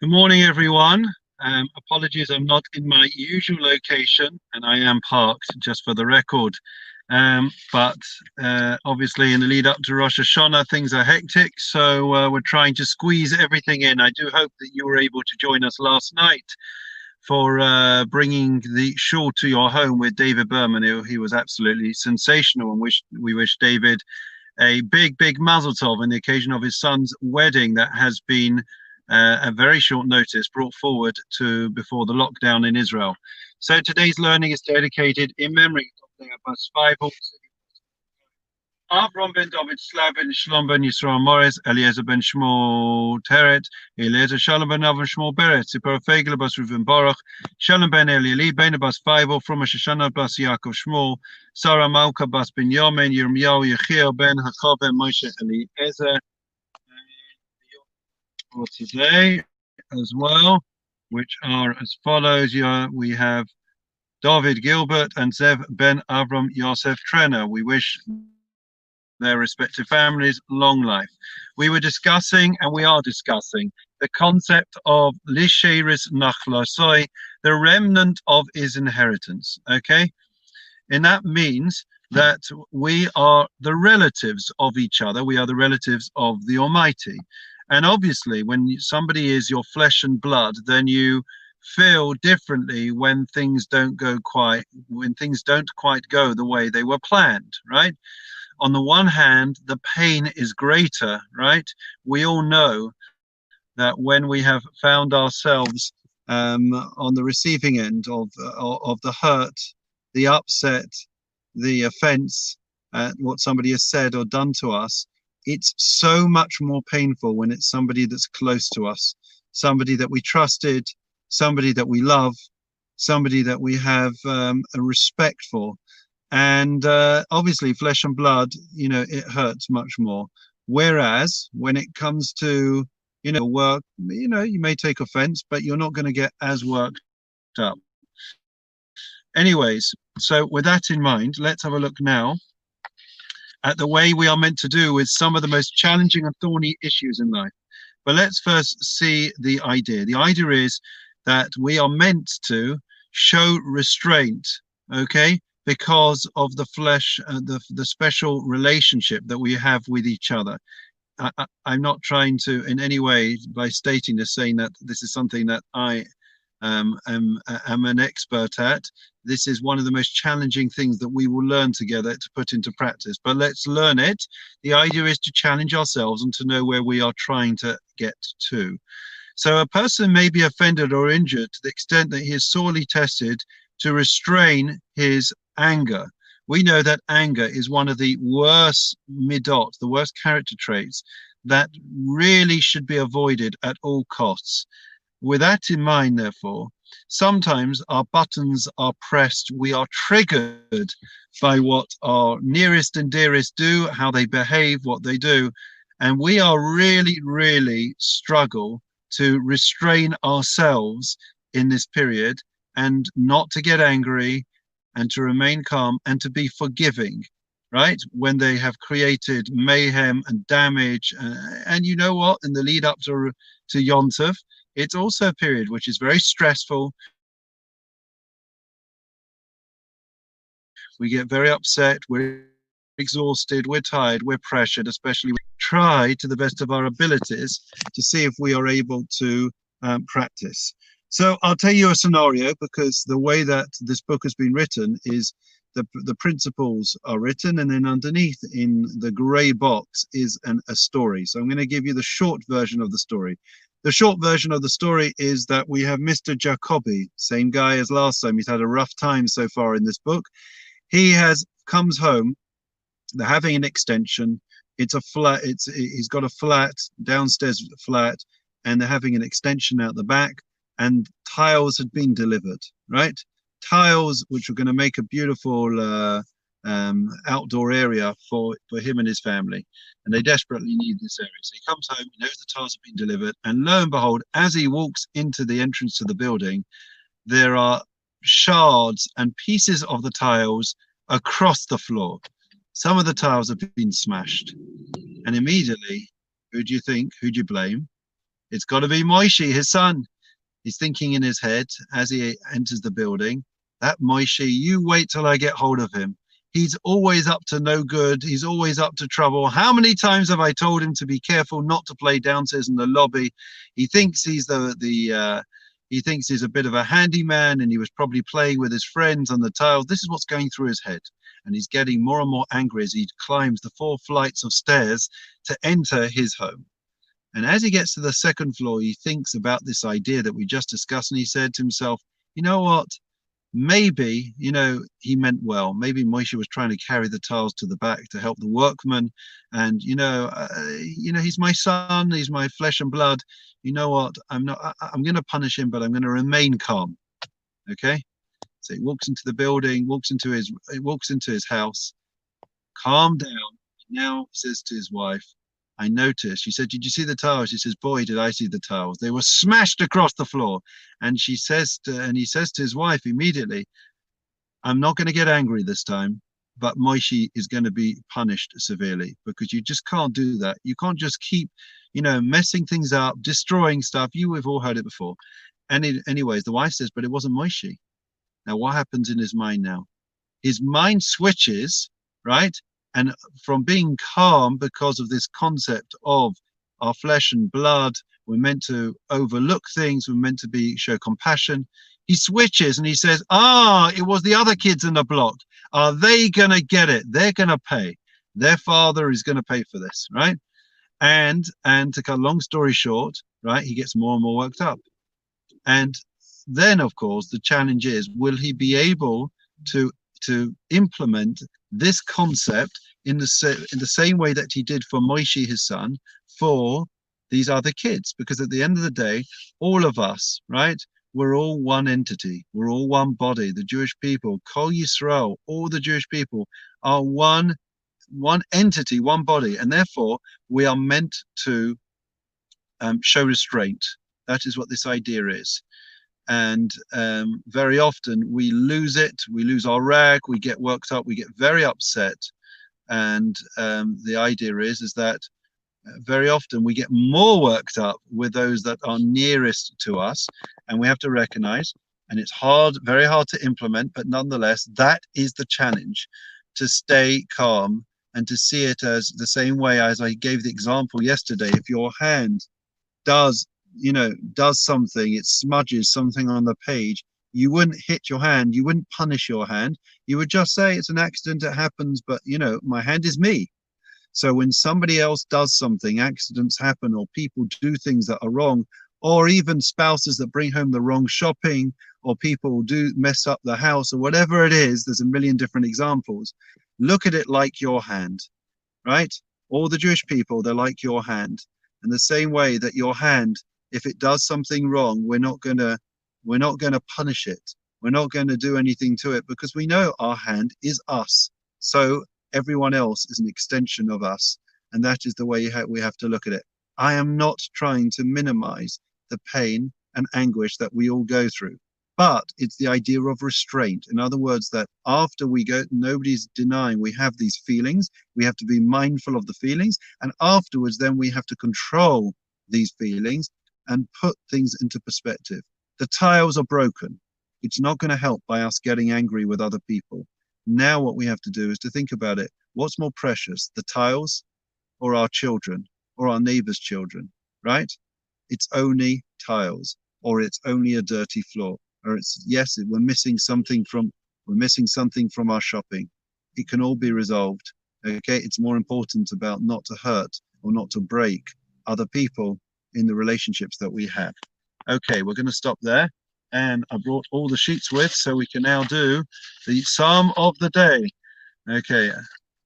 Good morning, everyone. Apologies, I'm not in my usual location and I am parked, just for the record. But obviously, in the lead up to Rosh Hashanah, things are hectic, so we're trying to squeeze everything in. I do hope that you were able to join us last night for bringing the shul to your home with David Berman. He was absolutely sensational, and we wish David a big mazel tov on the occasion of his son's wedding that has been a very short notice brought forward to before the lockdown in Israel. So today's learning is dedicated in memory of the Abbas Bible. Avram ben David Slavin, Shalom ben Yisrael Morris, Eliezer ben Shmuel Teret, Eliezer Shalom ben Avram Shmuel Beret, Sipar Fegel bas Reuven Baruch, Shalom ben Elieli, Ben bas Faivel, from Shoshana bas Yaakov Shmuel, Sarah Malka bas Ben Yamin, Yirmiyahu Yechiel ben Hachav ben Moshe Eliezer. For today as well, which are as follows. We have David Gilbert and Zev ben Avram Yosef Trenner. We wish their respective families long life. We were discussing, and we are discussing, the concept of Lisheris Nachlasoi, the remnant of his inheritance. Okay, and that means that we are the relatives of each other. We are the relatives of the Almighty. And obviously, when somebody is your flesh and blood, then you feel differently when things don't quite go the way they were planned, right? On the one hand, the pain is greater, right? We all know that when we have found ourselves on the receiving end of the hurt, the upset, the offense at what somebody has said or done to us, it's so much more painful when it's somebody that's close to us, somebody that we trusted, somebody that we love, somebody that we have a respect for. And obviously, flesh and blood, it hurts much more. Whereas when it comes to, work, you may take offense, but you're not going to get as worked up. Anyways, so with that in mind, let's have a look now at the way we are meant to do with some of the most challenging and thorny issues in life. But let's first see the idea. The idea is that we are meant to show restraint, okay, because of the flesh, the special relationship that we have with each other. I'm not trying to in any way, by stating this, saying that this is something that I am an expert at. This is one of the most challenging things that we will learn together to put into practice. But let's learn it. The idea is to challenge ourselves and to know where we are trying to get to. So a person may be offended or injured to the extent that he is sorely tested to restrain his anger. We know that anger is one of the worst midot, the worst character traits that really should be avoided at all costs. With that in mind, therefore, sometimes our buttons are pressed, we are triggered by what our nearest and dearest do, how they behave, what they do, and we are really struggle to restrain ourselves in this period and not to get angry and to remain calm and to be forgiving, right? When they have created mayhem and damage. And you know what? In the lead up to Yom Tov, it's also a period which is very stressful. We get very upset. We're exhausted. We're tired. We're pressured, especially. We try to the best of our abilities to see if we are able to practice. So I'll tell you a scenario, because the way that this book has been written is the principles are written, and then underneath in the gray box is a story. So I'm going to give you the short version of the story. The short version of the story is that we have Mr. Jacobi, same guy as last time. He's had a rough time so far in this book. He comes home. They're having an extension. It's a flat. He's got a flat, downstairs flat, and they're having an extension out the back. And tiles had been delivered, right? Tiles which were going to make a beautiful outdoor area for him and his family, and they desperately need this area. So he comes home, he knows the tiles have been delivered, and lo and behold, as he walks into the entrance to the building, there are shards and pieces of the tiles across the floor. Some of the tiles have been smashed, and immediately, who do you think? Who do you blame? It's got to be Moishi, his son. He's thinking in his head as he enters the building, that Moishi, you wait till I get hold of him. He's always up to no good. He's always up to trouble. How many times have I told him to be careful not to play downstairs in the lobby? He thinks he's he thinks he's a bit of a handyman, and he was probably playing with his friends on the tiles. This is what's going through his head. And he's getting more and more angry as he climbs the 4 flights of stairs to enter his home. And as he gets to the 2nd floor, he thinks about this idea that we just discussed, and he said to himself, you know what? Maybe, he meant well. Maybe Moshe was trying to carry the tiles to the back to help the workmen. And, he's my son, he's my flesh and blood. You know what? I'm going to punish him, but I'm going to remain calm. Okay. So he walks into the building, walks into his house, calm down. Now says to his wife, I noticed. She said, did you see the tiles? She says, boy, did I see the tiles. They were smashed across the floor. And he says to his wife immediately, I'm not going to get angry this time, but Moishi is going to be punished severely, because you just can't do that. You can't just keep, messing things up, destroying stuff. We've all heard it before. And anyways, the wife says, but it wasn't Moishi. Now, what happens in his mind now? His mind switches, right? And from being calm because of this concept of our flesh and blood, we're meant to overlook things, we're meant to show compassion. He switches and he says, it was the other kids in the block. Are they going to get it? They're going to pay. Their father is going to pay for this, right? And to cut a long story short, right, he gets more and more worked up. And then, of course, the challenge is, will he be able to implement this concept in the same way that he did for Moishi, his son, for these other kids? Because at the end of the day, all of us, right, we're all one entity. We're all one body. The Jewish people, Kol Yisrael, all the Jewish people are one entity, one body. And therefore, we are meant to show restraint. That is what this idea is. And very often we lose it, we lose our rag, we get worked up, we get very upset. And the idea is that very often we get more worked up with those that are nearest to us. And we have to recognize, and it's hard, very hard to implement, but nonetheless, that is the challenge, to stay calm and to see it as the same way as I gave the example yesterday. If your hand does something, it smudges something on the page, you wouldn't hit your hand, you wouldn't punish your hand, you would just say it's an accident, it happens, but my hand is me. So when somebody else does something, accidents happen, or people do things that are wrong, or even spouses that bring home the wrong shopping, or people do mess up the house, or whatever it is, there's a million different examples. Look at it like your hand, right? All the Jewish people, they're like your hand. In the same way that your hand, if it does something wrong, we're not going to punish it. We're not going to do anything to it, because we know our hand is us. So everyone else is an extension of us. And that is the way we have to look at it. I am not trying to minimize the pain and anguish that we all go through, but it's the idea of restraint. In other words, that after we go, nobody's denying we have these feelings. We have to be mindful of the feelings. And afterwards, then we have to control these feelings and put things into perspective. The tiles are broken. It's not going to help by us getting angry with other people. Now what we have to do is to think about it. What's more precious, the tiles or our children or our neighbor's children, right? It's only tiles, or it's only a dirty floor, or it's, yes, we're missing something from our shopping. It can all be resolved. Okay, it's more important about not to hurt or not to break other people in the relationships that we have. Okay, we're going to stop there. And I brought all the sheets with, so we can now do the Psalm of the day. Okay,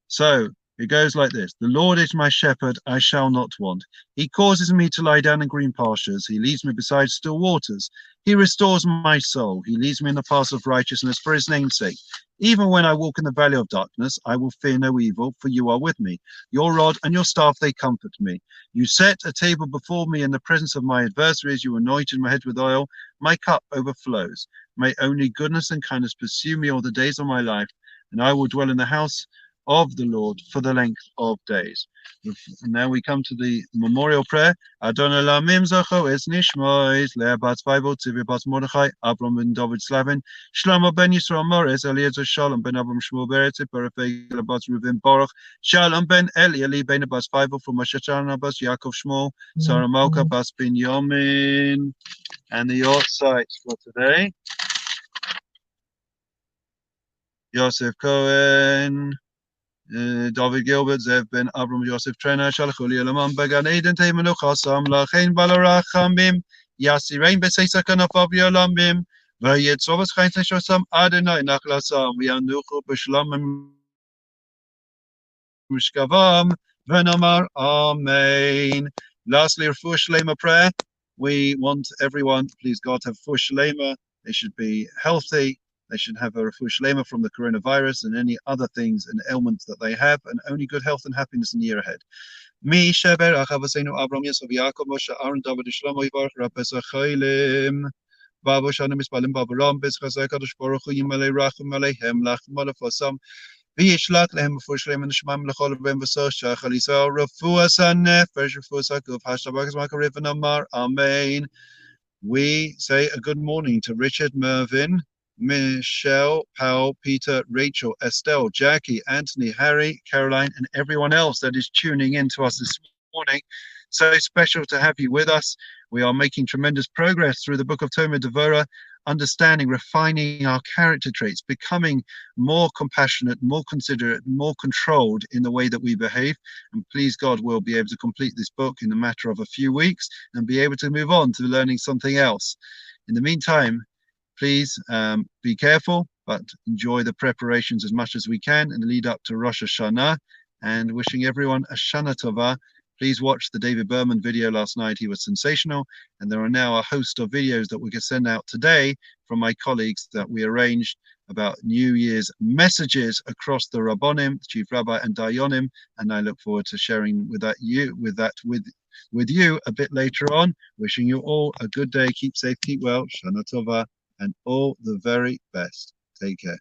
so it goes like this. The Lord is my shepherd, I shall not want. He causes me to lie down in green pastures. He leads me beside still waters. He restores my soul. He leads me in the paths of righteousness for his name's sake. Even when I walk in the valley of darkness, I will fear no evil, for you are with me. Your rod and your staff, they comfort me. You set a table before me in the presence of my adversaries. You anointed my head with oil. My cup overflows. May only goodness and kindness pursue me all the days of my life, and I will dwell in the house of the Lord for the length of days. And now we come to the memorial prayer. Adonai Lamim Zacho Es Nishmois, Leah Bat Bible, Tzvi Bat Mordechai, Abram ben David Slavin, Shlomo ben Yisrael Morris, Eliezer Shalom ben Abram Shmuel Beretz, Berefei Bat Reuven Baruch, Shalom ben Eli ben Bas Bible, from Mashachana Bas Yaakov Shmuel, Sarah Malka Bas bin Yomin. And the yacht sites for today: Yosef Cohen, David Gilbert, Zev ben Abram Yosef Trenner, Shalchuli Elaman Began Eden Taimanu Chasam, Lachain Balarachamim, Yasi Rain Besakan of Yolamim, Vayet Sovas Chain Shosam, Adonai Nachlasam, Yanuchu Bishlamim Mishkavam, Venamar, Amen. Lastly, Refuah Shlema prayer. We want everyone, please God, to have Refuah Shlema. They should be healthy. They should have a refuah shlema from the coronavirus and any other things and ailments that they have, and only good health and happiness in the year ahead. Mi sheber achavasenu Abraham Yosef Yaakov Moshe Aaron David Shlomo Yivarach Rabbeis Chaylim Babu Shana Mispalim Babu Ram Bezchazai Kadosh Baruch Hu Yimalei Rachum Aleihem Lachem Alafosam V'yishlach Lehem Refuah Shlema Nishmam Lechol Ben V'sos Shachal Yisrael Refuah Sanefesh Refuah Sakuf Hashtabakas Makariv and Amar Amen. We say a good morning to Richard, Mervyn, Michelle, Paul, Peter, Rachel, Estelle, Jackie, Anthony, Harry, Caroline, and everyone else that is tuning in to us this morning. So special to have you with us. We are making tremendous progress through the book of Tomer Devorah, understanding, refining our character traits, becoming more compassionate, more considerate, more controlled in the way that we behave. And please God, we'll be able to complete this book in a matter of a few weeks and be able to move on to learning something else. In the meantime, please be careful, but enjoy the preparations as much as we can and lead up to Rosh Hashanah, and wishing everyone a Shana Tova. Please watch the David Berman video last night. He was sensational. And there are now a host of videos that we can send out today from my colleagues that we arranged about New Year's messages across the Rabbonim, Chief Rabbi and Dayanim. And I look forward to sharing with you a bit later on. Wishing you all a good day. Keep safe, keep well. Shana Tova, and all the very best. Take care.